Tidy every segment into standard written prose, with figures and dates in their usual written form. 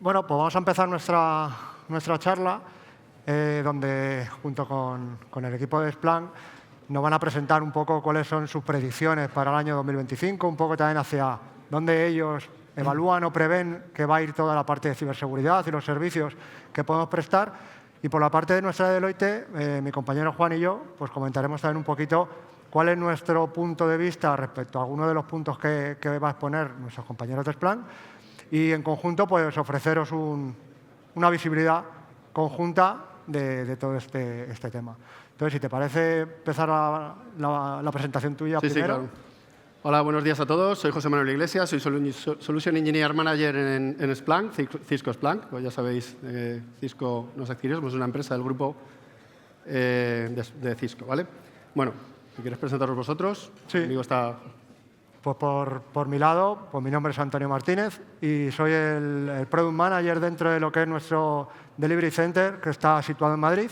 Bueno, pues vamos a empezar nuestra charla, donde junto con el equipo de Splunk nos van a presentar un poco cuáles son sus predicciones para el año 2025, un poco también hacia dónde ellos evalúan o prevén que va a ir toda la parte de ciberseguridad y los servicios que podemos prestar. Y por la parte de nuestra Deloitte, mi compañero Juan y yo pues comentaremos también un poquito cuál es nuestro punto de vista respecto a algunos de los puntos que va a exponer nuestros compañeros de Splunk y en conjunto pues ofreceros una visibilidad conjunta de todo este tema. Entonces, si te parece empezar la presentación tuya primero. Sí, claro. Hola, buenos días a todos. Soy José Manuel Iglesias, soy Solution Engineer Manager en Splunk, Cisco Splunk. Pues ya sabéis, Cisco nos adquirió, somos una empresa del grupo de Cisco, ¿vale? Bueno, si quieres presentaros vosotros, sí. Conmigo está... Pues por mi lado, pues mi nombre es Antonio Martínez y soy el Product Manager dentro de lo que es nuestro Delivery Center, que está situado en Madrid,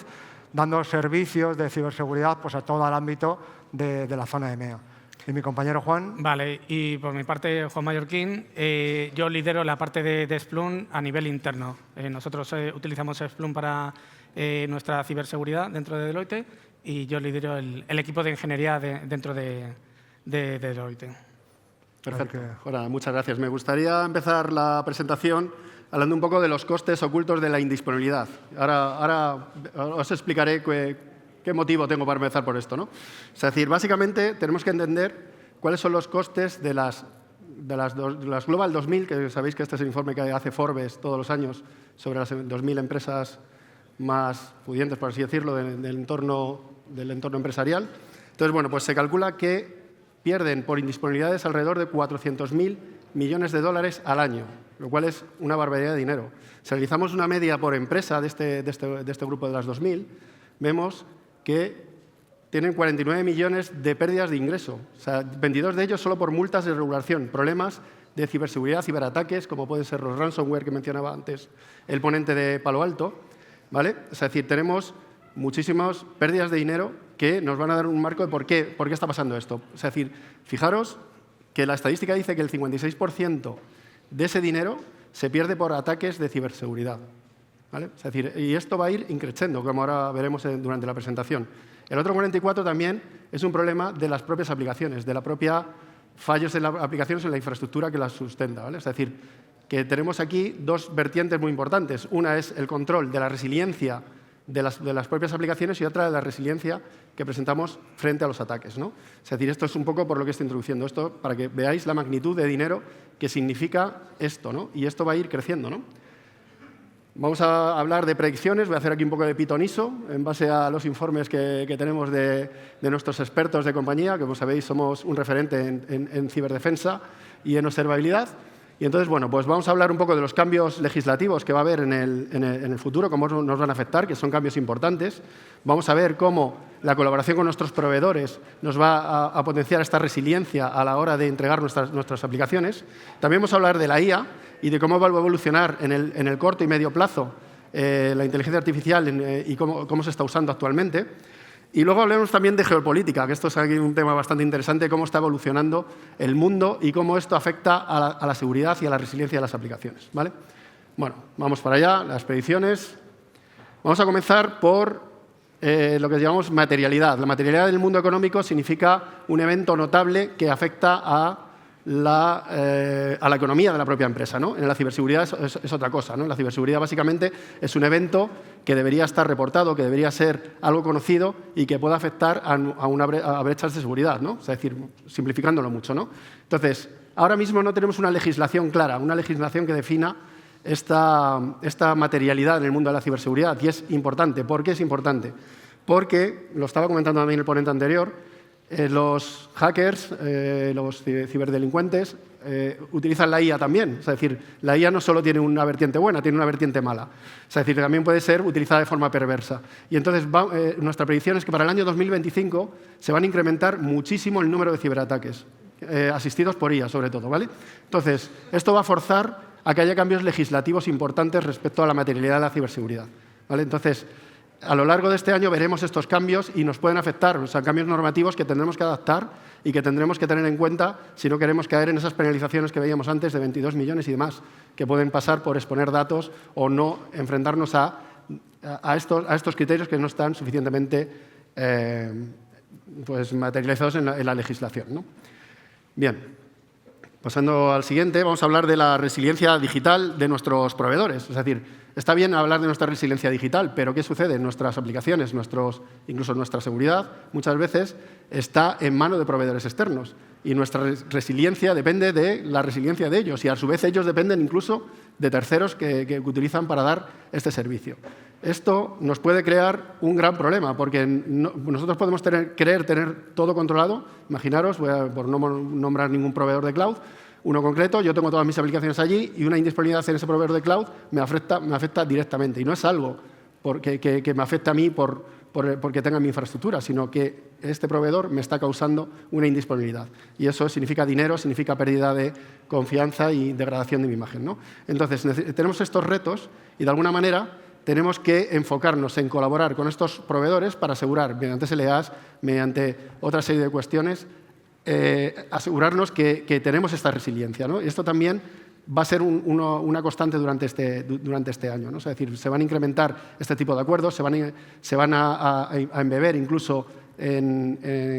dando servicios de ciberseguridad pues, a todo el ámbito de la zona de EMEA. Y mi compañero Juan. Vale, y por mi parte, Juan Mallorquín, yo lidero la parte de Splunk a nivel interno. Nosotros utilizamos Splunk para nuestra ciberseguridad dentro de Deloitte y yo lidero el equipo de ingeniería dentro de Deloitte. Perfecto. Hola, muchas gracias. Me gustaría empezar la presentación hablando un poco de los costes ocultos de la indisponibilidad. Ahora os explicaré qué motivo tengo para empezar por esto, ¿no? Es decir, básicamente tenemos que entender cuáles son los costes de las Global 2000, que sabéis que este es el informe que hace Forbes todos los años sobre las 2000 empresas más pudientes, por así decirlo, del entorno empresarial. Entonces, bueno, pues se calcula que pierden por indisponibilidades alrededor de 400.000 millones de dólares al año, lo cual es una barbaridad de dinero. Si realizamos una media por empresa de este grupo de las 2000, vemos que tienen 49 millones de pérdidas de ingreso. O sea, 22 de ellos solo por multas de regulación, problemas de ciberseguridad, ciberataques, como pueden ser los ransomware que mencionaba antes el ponente de Palo Alto, ¿vale? Es decir, tenemos muchísimas pérdidas de dinero que nos van a dar un marco de por qué está pasando esto. Es decir, fijaros que la estadística dice que el 56% de ese dinero se pierde por ataques de ciberseguridad, ¿vale? Es decir, y esto va a ir increciendo, como ahora veremos durante la presentación. El otro 44% también es un problema de las propias aplicaciones, de la propia fallos en las aplicaciones en la infraestructura que las sustenta, ¿vale? Es decir, que tenemos aquí dos vertientes muy importantes. Una es el control de la resiliencia de las propias aplicaciones y otra de la resiliencia que presentamos frente a los ataques, ¿no? Es decir, esto es un poco por lo que estoy introduciendo esto, para que veáis la magnitud de dinero que significa esto, ¿no? Y esto va a ir creciendo, ¿no? Vamos a hablar de predicciones, voy a hacer aquí un poco de pitoniso en base a los informes que tenemos de nuestros expertos de compañía, que como sabéis somos un referente en ciberdefensa y en observabilidad. Y entonces, bueno, pues vamos a hablar un poco de los cambios legislativos que va a haber en el futuro, cómo nos van a afectar, que son cambios importantes. Vamos a ver cómo la colaboración con nuestros proveedores nos va a potenciar esta resiliencia a la hora de entregar nuestras aplicaciones. También vamos a hablar de la IA y de cómo va a evolucionar en el corto y medio plazo la inteligencia artificial y cómo se está usando actualmente. Y luego hablemos también de geopolítica, que esto es aquí un tema bastante interesante, cómo está evolucionando el mundo y cómo esto afecta a la seguridad y a la resiliencia de las aplicaciones, ¿vale? Bueno, vamos para allá, las predicciones. Vamos a comenzar por lo que llamamos materialidad. La materialidad del mundo económico significa un evento notable que afecta a la economía de la propia empresa, ¿no? En la ciberseguridad es otra cosa, ¿no? La ciberseguridad básicamente es un evento que debería estar reportado, que debería ser algo conocido y que pueda afectar a brechas de seguridad, ¿no? Es decir, simplificándolo mucho, ¿no? Entonces, ahora mismo no tenemos una legislación clara, una legislación que defina esta materialidad en el mundo de la ciberseguridad y es importante. ¿Por qué es importante? Porque, lo estaba comentando también el ponente anterior, los hackers, los ciberdelincuentes, utilizan la IA también. Es decir, la IA no solo tiene una vertiente buena, tiene una vertiente mala. Es decir, también puede ser utilizada de forma perversa. Y entonces, nuestra predicción es que para el año 2025 se van a incrementar muchísimo el número de ciberataques, asistidos por IA, sobre todo, ¿vale? Entonces, esto va a forzar a que haya cambios legislativos importantes respecto a la materialidad de la ciberseguridad, ¿vale? Entonces, a lo largo de este año veremos estos cambios y nos pueden afectar, o sea, cambios normativos que tendremos que adaptar y que tendremos que tener en cuenta si no queremos caer en esas penalizaciones que veíamos antes de 22 millones y demás, que pueden pasar por exponer datos o no enfrentarnos a estos criterios que no están suficientemente pues materializados en la legislación, ¿no? Bien. Pasando al siguiente, vamos a hablar de la resiliencia digital de nuestros proveedores. Es decir, está bien hablar de nuestra resiliencia digital, pero ¿qué sucede? Nuestras aplicaciones, incluso nuestra seguridad, muchas veces está en manos de proveedores externos. Y nuestra resiliencia depende de la resiliencia de ellos. Y a su vez ellos dependen incluso de terceros que utilizan para dar este servicio. Esto nos puede crear un gran problema, porque nosotros podemos creer tener todo controlado. Imaginaros, por no nombrar ningún proveedor de cloud, uno concreto, yo tengo todas mis aplicaciones allí y una indisponibilidad en ese proveedor de cloud me afecta directamente. Y no es algo que me afecte a mí porque tenga mi infraestructura, sino que este proveedor me está causando una indisponibilidad. Y eso significa dinero, significa pérdida de confianza y degradación de mi imagen, ¿no? Entonces, tenemos estos retos y, de alguna manera, tenemos que enfocarnos en colaborar con estos proveedores para asegurar, mediante SLAs, mediante otra serie de cuestiones, asegurarnos que tenemos esta resiliencia, ¿no? Y esto también va a ser una constante durante este año, ¿no? Es decir, se van a incrementar este tipo de acuerdos, se van a embeber incluso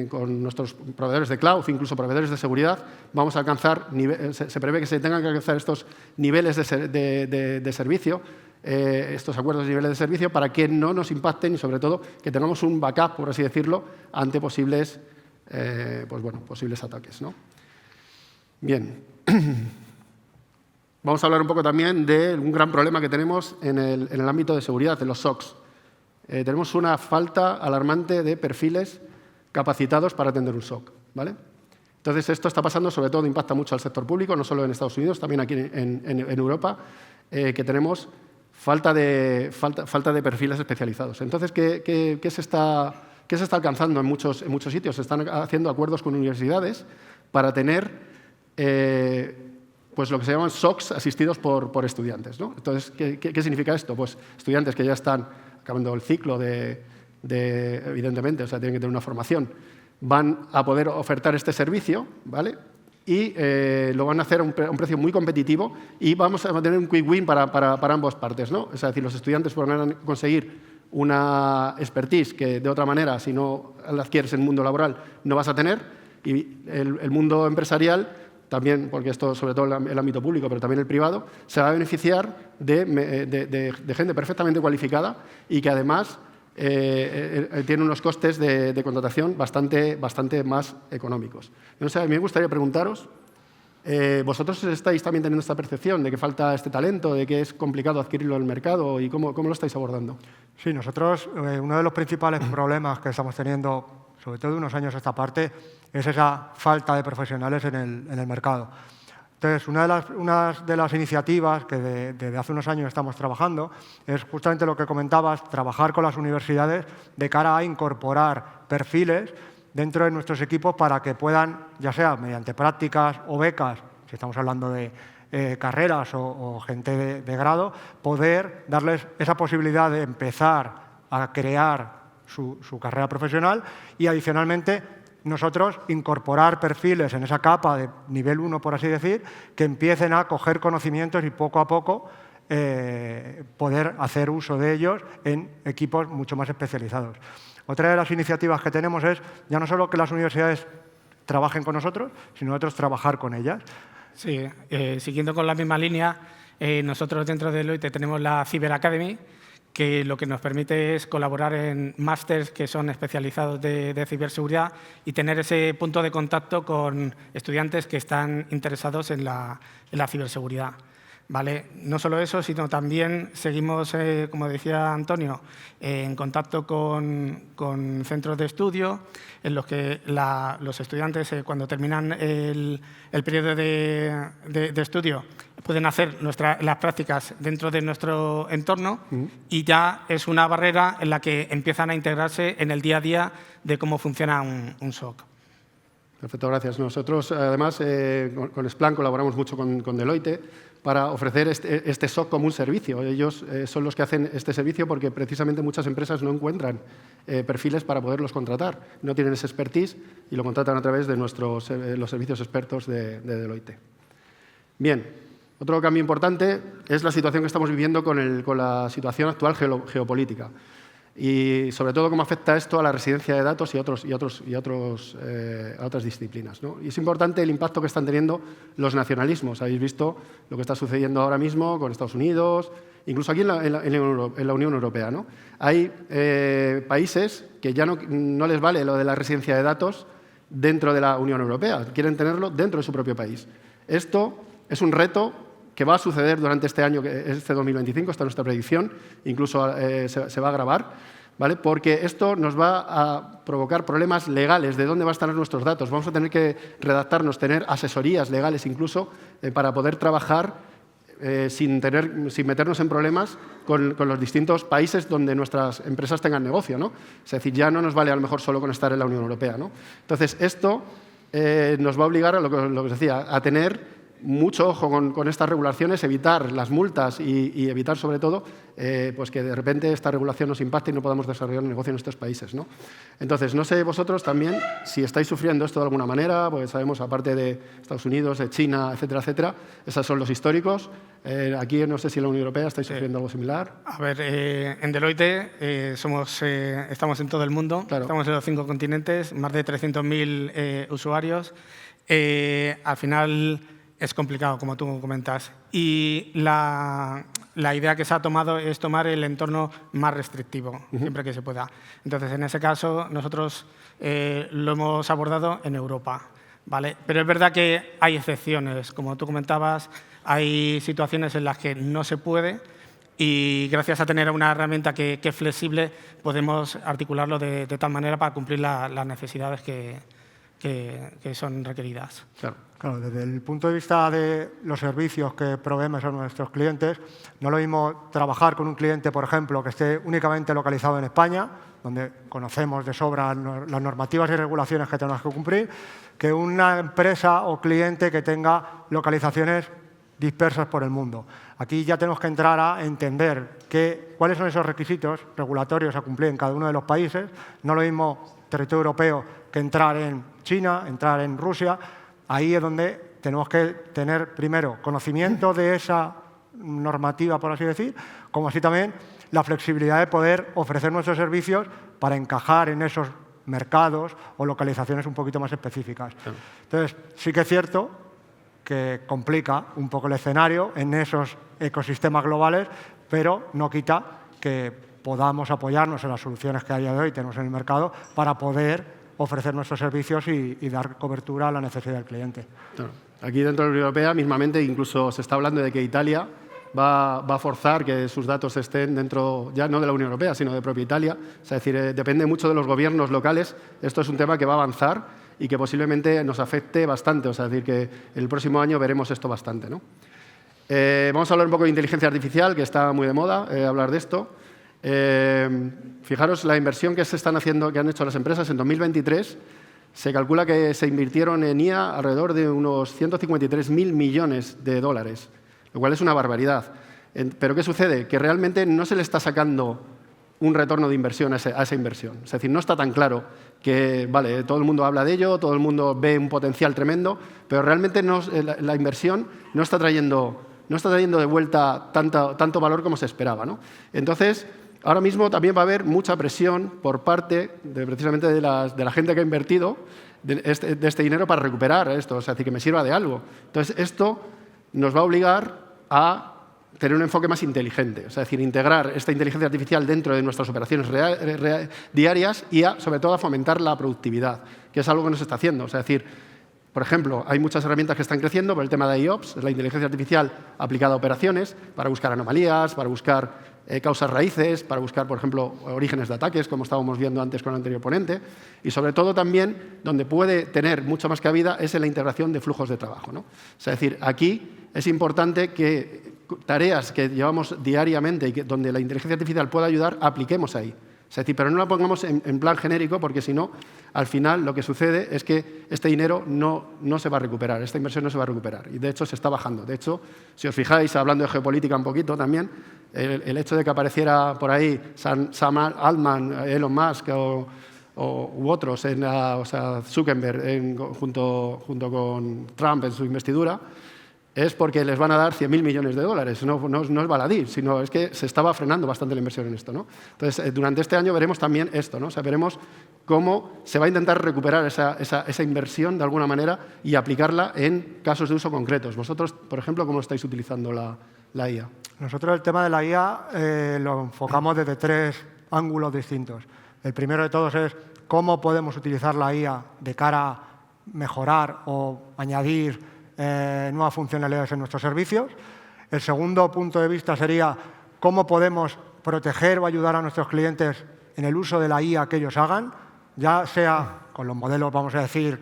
con nuestros proveedores de cloud, incluso proveedores de seguridad. Vamos a alcanzar, se prevé que se tengan que alcanzar estos niveles de servicio, estos acuerdos de niveles de servicio, para que no nos impacten y, sobre todo, que tengamos un backup, por así decirlo, ante posibles ataques, ¿no? Bien. Vamos a hablar un poco también de un gran problema que tenemos en el ámbito de seguridad, de los SOCs. Tenemos una falta alarmante de perfiles capacitados para atender un SOC, ¿vale? Entonces, esto está pasando, sobre todo, impacta mucho al sector público, no solo en Estados Unidos, también aquí en Europa, que tenemos falta de perfiles especializados. Entonces, ¿qué se está alcanzando en muchos sitios? Se están haciendo acuerdos con universidades para tener pues lo que se llaman SOCs asistidos por estudiantes, ¿no? Entonces, ¿qué significa esto? Pues estudiantes que ya están acabando el ciclo evidentemente, o sea, tienen que tener una formación, van a poder ofertar este servicio, ¿vale? Y lo van a hacer a un precio muy competitivo y vamos a tener un quick win para ambas partes, ¿no? Es decir, los estudiantes podrán conseguir una expertise que, de otra manera, si no la adquieres en el mundo laboral, no vas a tener, y el mundo empresarial también, porque esto sobre todo el ámbito público, pero también el privado, se va a beneficiar de gente perfectamente cualificada y que además tiene unos costes de contratación bastante más económicos. No sé, a mí me gustaría preguntaros, ¿vosotros estáis también teniendo esta percepción de que falta este talento, de que es complicado adquirirlo en el mercado y cómo lo estáis abordando? Sí, nosotros, uno de los principales problemas que estamos teniendo, sobre todo de unos años a esta parte, es esa falta de profesionales en el mercado. Entonces, una de las iniciativas que desde hace unos años estamos trabajando es justamente lo que comentabas, trabajar con las universidades de cara a incorporar perfiles dentro de nuestros equipos para que puedan, ya sea mediante prácticas o becas, si estamos hablando de carreras o gente de grado, poder darles esa posibilidad de empezar a crear su carrera profesional y, adicionalmente, nosotros incorporar perfiles en esa capa de nivel 1, por así decir, que empiecen a coger conocimientos y poco a poco poder hacer uso de ellos en equipos mucho más especializados. Otra de las iniciativas que tenemos es ya no solo que las universidades trabajen con nosotros, sino nosotros trabajar con ellas. Sí, siguiendo con la misma línea, nosotros dentro de Deloitte tenemos la Cyber Academy, que lo que nos permite es colaborar en másters que son especializados de ciberseguridad y tener ese punto de contacto con estudiantes que están interesados en la ciberseguridad. ¿Vale? No solo eso, sino también seguimos, como decía Antonio, en contacto con centros de estudio en los que los estudiantes, cuando terminan el periodo de estudio, pueden hacer las prácticas dentro de nuestro entorno y ya es una barrera en la que empiezan a integrarse en el día a día de cómo funciona un SOC. Perfecto, gracias. Nosotros, además, con Splunk colaboramos mucho con Deloitte para ofrecer este SOC como un servicio. Ellos son los que hacen este servicio porque precisamente muchas empresas no encuentran perfiles para poderlos contratar. No tienen ese expertise y lo contratan a través de los servicios expertos de Deloitte. Bien, otro cambio importante es la situación que estamos viviendo con la situación actual geopolítica. Y sobre todo cómo afecta esto a la residencia de datos y a otras disciplinas, ¿no? Y es importante el impacto que están teniendo los nacionalismos. Habéis visto lo que está sucediendo ahora mismo con Estados Unidos, incluso aquí en la Unión Europea, ¿no? Hay países que ya no les vale lo de la residencia de datos dentro de la Unión Europea, quieren tenerlo dentro de su propio país. Esto es un reto que va a suceder durante este año, este 2025, esta es nuestra predicción, incluso se va a agravar, ¿vale? Porque esto nos va a provocar problemas legales de dónde van a estar nuestros datos. Vamos a tener que redactarnos, tener asesorías legales incluso para poder trabajar sin meternos en problemas con los distintos países donde nuestras empresas tengan negocio, ¿no? Es decir, ya no nos vale a lo mejor solo con estar en la Unión Europea, ¿no? Entonces, esto nos va a obligar a lo que os decía, a tener mucho ojo con estas regulaciones, evitar las multas y evitar, sobre todo, pues que de repente esta regulación nos impacte y no podamos desarrollar un negocio en estos países, ¿no? Entonces, no sé vosotros también si estáis sufriendo esto de alguna manera, pues sabemos, aparte de Estados Unidos, de China, etcétera, etcétera, esos son los históricos. Aquí, no sé si en la Unión Europea estáis sufriendo algo similar. A ver, en Deloitte estamos en todo el mundo, claro. Estamos en los 5 continentes, más de 300.000 usuarios. Al final es complicado, como tú comentas. Y la idea que se ha tomado es tomar el entorno más restrictivo, siempre que se pueda. Entonces, en ese caso, nosotros lo hemos abordado en Europa, ¿vale? Pero es verdad que hay excepciones. Como tú comentabas, hay situaciones en las que no se puede y gracias a tener una herramienta que es flexible, podemos articularlo de tal manera para cumplir las necesidades que son requeridas. Claro, desde el punto de vista de los servicios que proveemos a nuestros clientes, no es lo mismo trabajar con un cliente, por ejemplo, que esté únicamente localizado en España, donde conocemos de sobra las normativas y regulaciones que tenemos que cumplir, que una empresa o cliente que tenga localizaciones dispersas por el mundo. Aquí ya tenemos que entrar a entender cuáles son esos requisitos regulatorios a cumplir en cada uno de los países. No es lo mismo territorio europeo que entrar en China, entrar en Rusia. Ahí es donde tenemos que tener primero conocimiento de esa normativa, por así decir, como así también la flexibilidad de poder ofrecer nuestros servicios para encajar en esos mercados o localizaciones un poquito más específicas. Entonces, sí que es cierto que complica un poco el escenario en esos ecosistemas globales, pero no quita que podamos apoyarnos en las soluciones que a día de hoy tenemos en el mercado para poder ofrecer nuestros servicios y dar cobertura a la necesidad del cliente. Claro. Aquí dentro de la Unión Europea, mismamente, incluso se está hablando de que Italia va a forzar que sus datos estén dentro, ya no de la Unión Europea, sino de propia Italia. Es decir, depende mucho de los gobiernos locales. Esto es un tema que va a avanzar y que posiblemente nos afecte bastante. O sea, es decir, que el próximo año veremos esto bastante, ¿no? Vamos a hablar un poco de inteligencia artificial, que está muy de moda hablar de esto. Fijaros la inversión que han hecho las empresas en 2023. Se calcula que se invirtieron en IA alrededor de unos 153.000 millones de dólares, lo cual es una barbaridad. Pero ¿qué sucede? Que realmente no se le está sacando un retorno de inversión a esa inversión. Es decir, no está tan claro que, vale, todo el mundo habla de ello, todo el mundo ve un potencial tremendo, pero realmente la inversión no está trayendo de vuelta tanto valor como se esperaba, ¿no? Entonces, ahora mismo también va a haber mucha presión por parte precisamente de la gente que ha invertido de este dinero para recuperar esto, o sea, que me sirva de algo. Entonces, esto nos va a obligar a tener un enfoque más inteligente, es decir, integrar esta inteligencia artificial dentro de nuestras operaciones diarias y, sobre todo, a fomentar la productividad, que es algo que no se está haciendo. O sea, es decir, por ejemplo, hay muchas herramientas que están creciendo por el tema de IOPS, la inteligencia artificial aplicada a operaciones, para buscar anomalías, para buscar causas raíces, para buscar, por ejemplo, orígenes de ataques, como estábamos viendo antes con el anterior ponente, y sobre todo también, donde puede tener mucha más cabida, es en la integración de flujos de trabajo, ¿no? O sea, es decir, aquí es importante que tareas que llevamos diariamente y donde la inteligencia artificial pueda ayudar, apliquemos ahí. Es decir, pero no la pongamos en plan genérico, porque si no, al final lo que sucede es que este dinero no se va a recuperar, esta inversión no se va a recuperar. Y de hecho se está bajando. De hecho, si os fijáis, hablando de geopolítica un poquito también, el hecho de que apareciera por ahí Sam Altman, Elon Musk u otros, o sea, Zuckerberg junto con Trump en su investidura, es porque les van a dar 100.000 millones de dólares. No es baladí, sino es que se estaba frenando bastante la inversión en esto, ¿no? Entonces, durante este año veremos también esto, ¿no? O sea, veremos cómo se va a intentar recuperar esa inversión de alguna manera y aplicarla en casos de uso concretos. Vosotros, por ejemplo, ¿cómo estáis utilizando la IA? Nosotros el tema de la IA lo enfocamos desde 3 ángulos distintos. El primero de todos es cómo podemos utilizar la IA de cara a mejorar o añadir nuevas funcionalidades en nuestros servicios. El segundo punto de vista sería cómo podemos proteger o ayudar a nuestros clientes en el uso de la IA que ellos hagan, ya sea con los modelos, vamos a decir,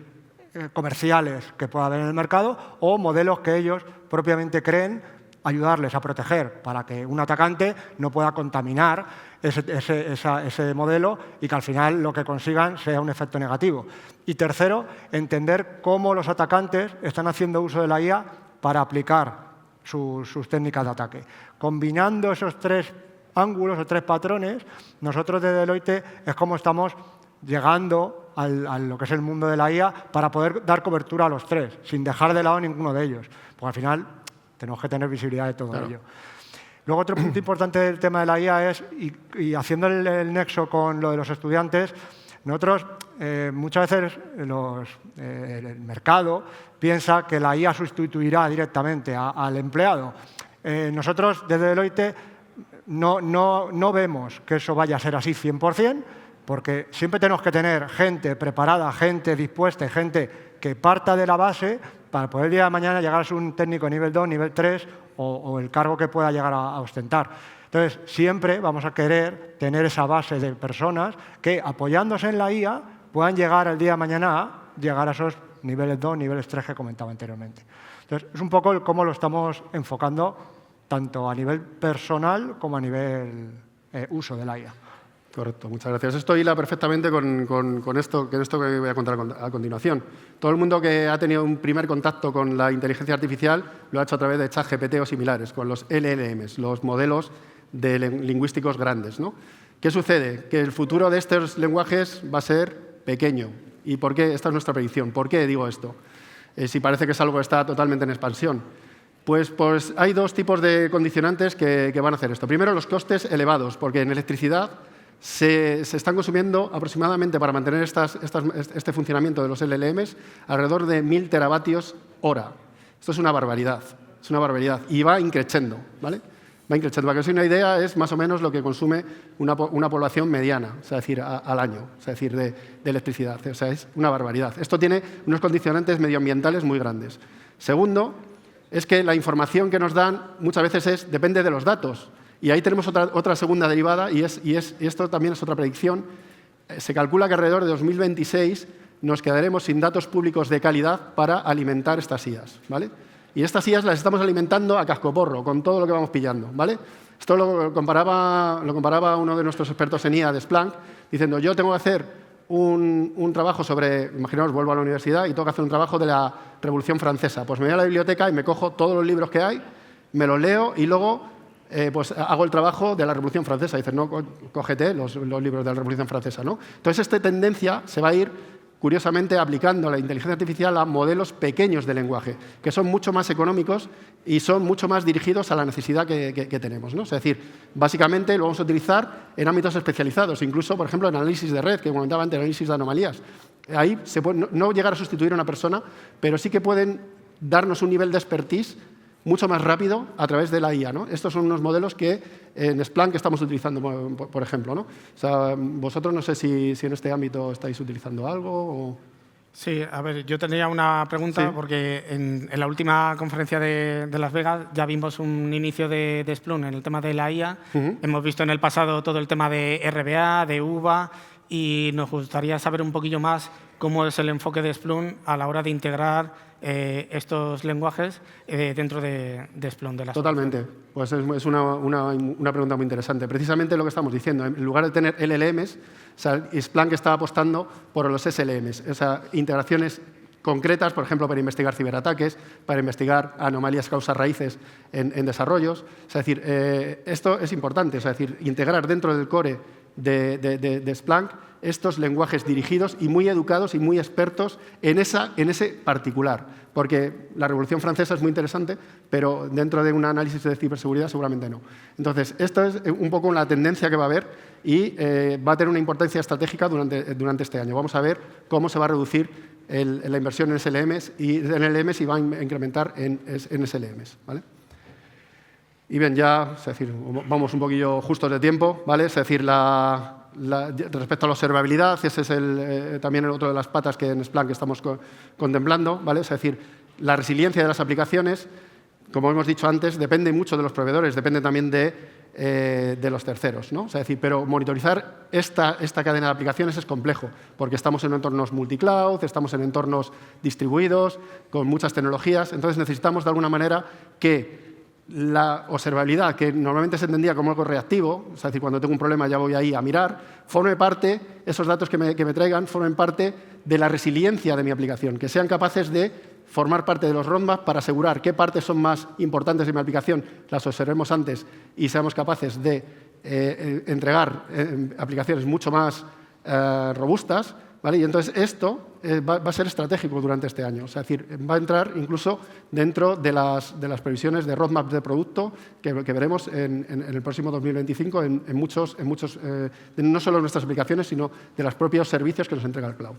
comerciales que pueda haber en el mercado o modelos que ellos propiamente creen, ayudarles a proteger para que un atacante no pueda contaminar ese modelo y que al final lo que consigan sea un efecto negativo. Y tercero, entender cómo los atacantes están haciendo uso de la IA para aplicar sus técnicas de ataque. Combinando esos 3 ángulos o 3 patrones, nosotros de Deloitte es como estamos llegando a lo que es el mundo de la IA para poder dar cobertura a los 3, sin dejar de lado ninguno de ellos. Porque al final tenemos que tener visibilidad de todo ello. Luego, otro punto importante del tema de la IA es, y haciendo el nexo con lo de los estudiantes, nosotros muchas veces el mercado piensa que la IA sustituirá directamente al empleado. Nosotros, desde Deloitte, no vemos que eso vaya a ser así 100%, porque siempre tenemos que tener gente preparada, gente dispuesta y gente que parta de la base para poder el día de mañana llegar a ser un técnico nivel 2, nivel 3 o el cargo que pueda llegar a ostentar. Entonces, siempre vamos a querer tener esa base de personas que, apoyándose en la IA, puedan llegar el día de mañana a llegar a esos niveles 2, niveles 3 que comentaba anteriormente. Entonces, es un poco cómo lo estamos enfocando tanto a nivel personal como a nivel uso de la IA. Correcto, muchas gracias. Esto hila perfectamente con esto que voy a contar a continuación. Todo el mundo que ha tenido un primer contacto con la inteligencia artificial lo ha hecho a través de ChatGPT o similares, con los LLMs, los modelos lingüísticos grandes, ¿no? ¿Qué sucede? Que el futuro de estos lenguajes va a ser pequeño. ¿Y por qué? Esta es nuestra predicción. ¿Por qué digo esto? Si parece que es algo que está totalmente en expansión. Pues hay 2 tipos de condicionantes que van a hacer esto. Primero, los costes elevados, porque en electricidad se están consumiendo aproximadamente, para mantener este funcionamiento de los LLMs, alrededor de 1.000 teravatios hora. Esto es una barbaridad, y va increciendo, ¿vale? Va increciendo. Para que os deis una idea, es más o menos lo que consume una población mediana, es decir, al año, es decir, de electricidad. O sea, es una barbaridad. Esto tiene unos condicionantes medioambientales muy grandes. Segundo, es que la información que nos dan muchas veces depende de los datos. Y ahí tenemos otra segunda derivada, y esto también es otra predicción. Se calcula que alrededor de 2026 nos quedaremos sin datos públicos de calidad para alimentar estas IAs, ¿vale? Y estas IAs las estamos alimentando a cascoporro, con todo lo que vamos pillando, ¿vale? Esto lo comparaba uno de nuestros expertos en IA de Splunk, diciendo, yo tengo que hacer un trabajo sobre, imaginaos, vuelvo a la universidad y tengo que hacer un trabajo de la Revolución Francesa. Pues me voy a la biblioteca y me cojo todos los libros que hay, me los leo y luego pues hago el trabajo de la Revolución Francesa. Dices, no, cógete los libros de la Revolución Francesa, ¿no? Entonces, esta tendencia se va a ir, curiosamente, aplicando la inteligencia artificial a modelos pequeños de lenguaje, que son mucho más económicos y son mucho más dirigidos a la necesidad que tenemos, ¿no? Es decir, básicamente lo vamos a utilizar en ámbitos especializados, incluso, por ejemplo, en análisis de red, que comentaba antes, análisis de anomalías. Ahí se puede no llegar a sustituir a una persona, pero sí que pueden darnos un nivel de expertise mucho más rápido a través de la IA, ¿no? Estos son unos modelos que en Splunk estamos utilizando, por ejemplo, ¿no? O sea, vosotros no sé si en este ámbito estáis utilizando algo o... Sí, a ver, yo tendría una pregunta, sí, porque en la última conferencia de Las Vegas ya vimos un inicio de Splunk en el tema de la IA. Hemos visto en el pasado todo el tema de RBA, de UVA, y nos gustaría saber un poquillo más cómo es el enfoque de Splunk a la hora de integrar estos lenguajes dentro de Splunk. Totalmente. Pues es una pregunta muy interesante. Precisamente lo que estamos diciendo, en lugar de tener LLMs, o sea, Splunk está apostando por los SLMs, o sea, integraciones concretas, por ejemplo, para investigar ciberataques, para investigar anomalías causas raíces en desarrollos. Es decir, esto es importante, es decir, integrar dentro del core de Splunk estos lenguajes dirigidos y muy educados y muy expertos en ese particular. Porque la Revolución Francesa es muy interesante, pero dentro de un análisis de ciberseguridad seguramente no. Entonces, esto es un poco la tendencia que va a haber y va a tener una importancia estratégica durante este año. Vamos a ver cómo se va a reducir la inversión en SLMs y va a incrementar en SLMs. ¿Vale? Y bien, ya, es decir, vamos un poquillo justos de tiempo, ¿vale? Es decir, respecto a la observabilidad, ese es también otro de las patas que en Splunk estamos contemplando, ¿vale? Es decir, la resiliencia de las aplicaciones, como hemos dicho antes, depende mucho de los proveedores, depende también de los terceros, ¿no? Es decir, pero monitorizar esta cadena de aplicaciones es complejo, porque estamos en entornos multicloud, estamos en entornos distribuidos, con muchas tecnologías, entonces necesitamos de alguna manera que la observabilidad, que normalmente se entendía como algo reactivo, es decir, cuando tengo un problema ya voy ahí a mirar, forme parte, esos datos que me traigan, formen parte de la resiliencia de mi aplicación, que sean capaces de formar parte de los roadmaps para asegurar qué partes son más importantes de mi aplicación, las observemos antes y seamos capaces de entregar aplicaciones mucho más robustas, ¿vale? Y entonces esto va a ser estratégico durante este año. Es decir, va a entrar incluso dentro de las previsiones de roadmaps de producto que veremos en el próximo 2025 en muchos no solo de nuestras aplicaciones, sino de los propios servicios que nos entrega el cloud.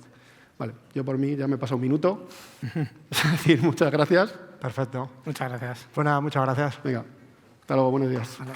Vale, yo por mí ya me he pasado un minuto. Es decir, muchas gracias. Perfecto. Muchas gracias. Pues nada, muchas gracias. Venga, hasta luego, buenos días. Venga.